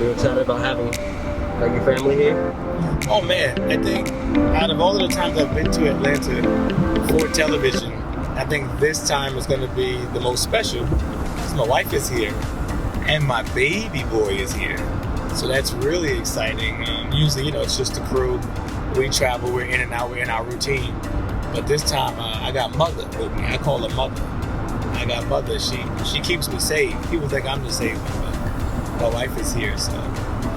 You're excited about having like your family here? Oh man, I think out of all of the times I've been to Atlanta for television, I think this time is going to be the most special because my wife is here and my baby boy is here. So that's really exciting. Usually, it's just the crew. We travel, we're in and out, we're in our routine. But this time, I got mother with me. I call her mother. I got mother. She keeps me safe. People think I'm the safe one, but my wife is here, so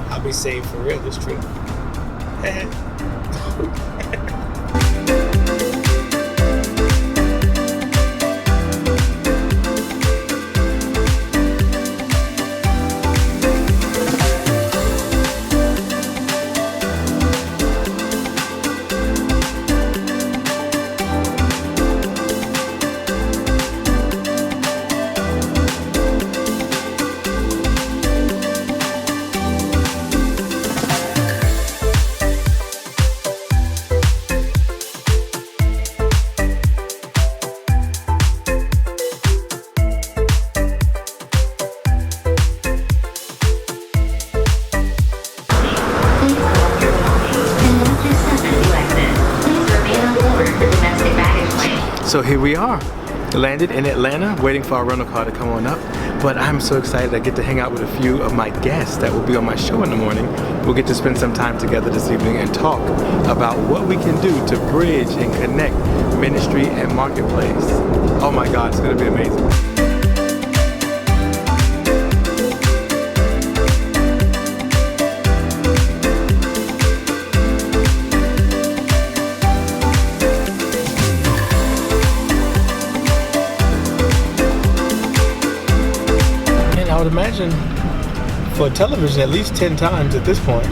I'll be safe for real this trip. So here we are, landed in Atlanta, waiting for our rental car to come on up. But I'm so excited I get to hang out with a few of my guests that will be on my show in the morning. We'll get to spend some time together this evening and talk about what we can do to bridge and connect ministry and marketplace. Oh my God, it's gonna be amazing. I would imagine for television at least 10 times at this point.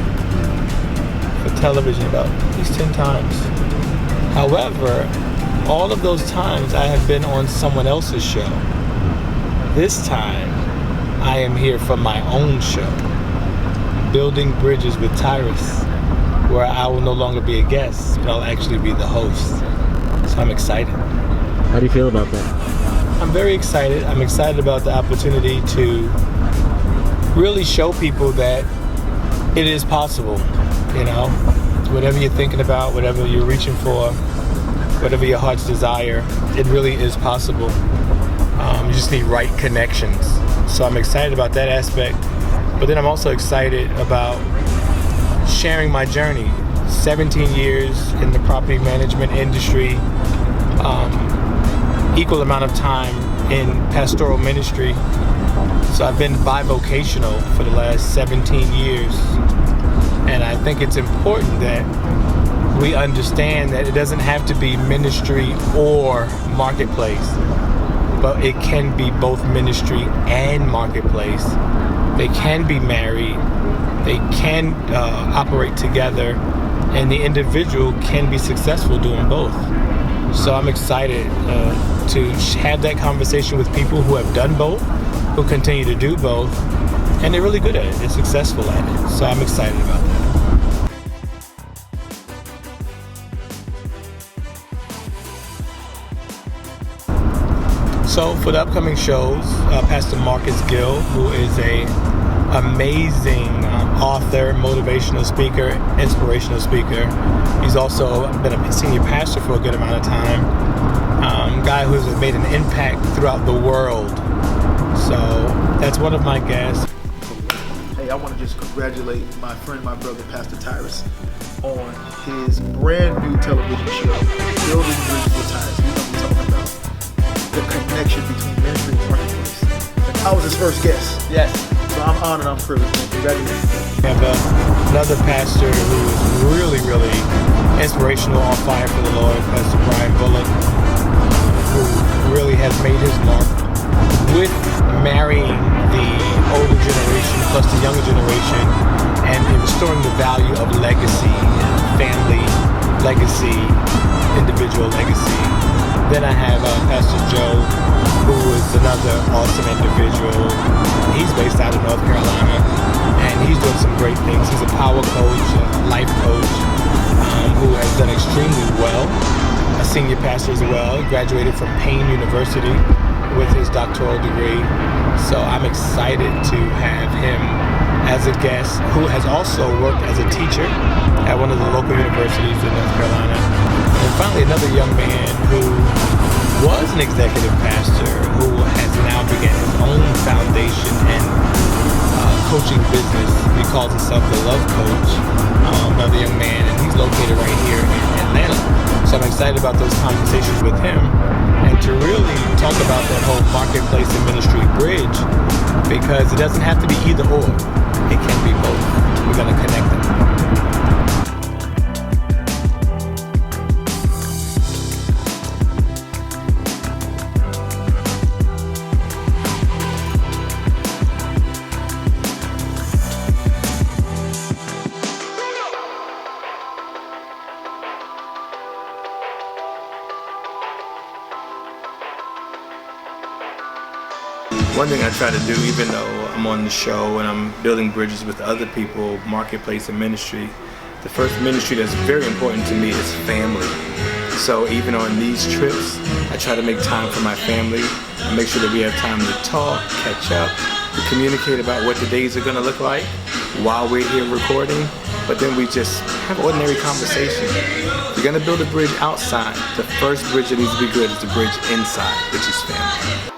For television about at least 10 times. However, all of those times I have been on someone else's show. This time I am here for my own show, Building Bridges with Tyrus, where I will no longer be a guest, but I'll actually be the host. So I'm excited. How do you feel about that? I'm very excited. I'm excited about the opportunity to really show people that it is possible, whatever you're thinking about, whatever you're reaching for, whatever your heart's desire, it really is possible. You just need right connections. So I'm excited about that aspect, but then I'm also excited about sharing my journey. 17 years in the property management industry, equal amount of time in pastoral ministry. So I've been bivocational for the last 17 years. And I think it's important that we understand that it doesn't have to be ministry or marketplace, but it can be both ministry and marketplace. They can be married, they can operate together, and the individual can be successful doing both. So I'm excited to have that conversation with people who have done both, who continue to do both, and they're really good at it, they're successful at it. So I'm excited about that. So for the upcoming shows, Pastor Marcus Gill, who is a amazing author, motivational speaker, inspirational speaker. He's also been a senior pastor for a good amount of time. Guy who's made an impact throughout the world. So that's one of my guests. Hey, I want to just congratulate my friend, my brother, Pastor Tyrus, on his brand new television show, Building Bridges with Tyrus. You know what I'm talking about. The connection between ministry and marketplace. I was his first guest. Yes. So I'm honored, I'm privileged, man. Congratulations. We have another pastor who is really, really inspirational, on fire for the Lord, Pastor Brian Bullock, who really has made his mark with marrying the older generation plus the younger generation and restoring the value of legacy, family legacy, individual legacy. Then I have Pastor Joe, who is another awesome individual. He's based out of North Carolina, and he's doing some great things. He's a power coach, a life coach, who has done extremely well. A senior pastor as well. He graduated from Payne University with his doctoral degree. So I'm excited to have him as a guest who has also worked as a teacher at one of the local universities in North Carolina. And finally, another young man who was an executive pastor who has now begun his own foundation and coaching business. He calls himself the Love Coach. Another young man, and he's located right here in Atlanta. So I'm excited about those conversations with him and to really talk about that whole marketplace and ministry bridge, because it doesn't have to be either or. It can be both. We're going to connect them. One thing I try to do, even though I'm on the show and I'm building bridges with other people, marketplace and ministry, the first ministry that's very important to me is family. So even on these trips, I try to make time for my family and make sure that we have time to talk, catch up, to communicate about what the days are going to look like while we're here recording, but then we just have ordinary conversation. If you're going to build a bridge outside, the first bridge that needs to be good is the bridge inside, which is family.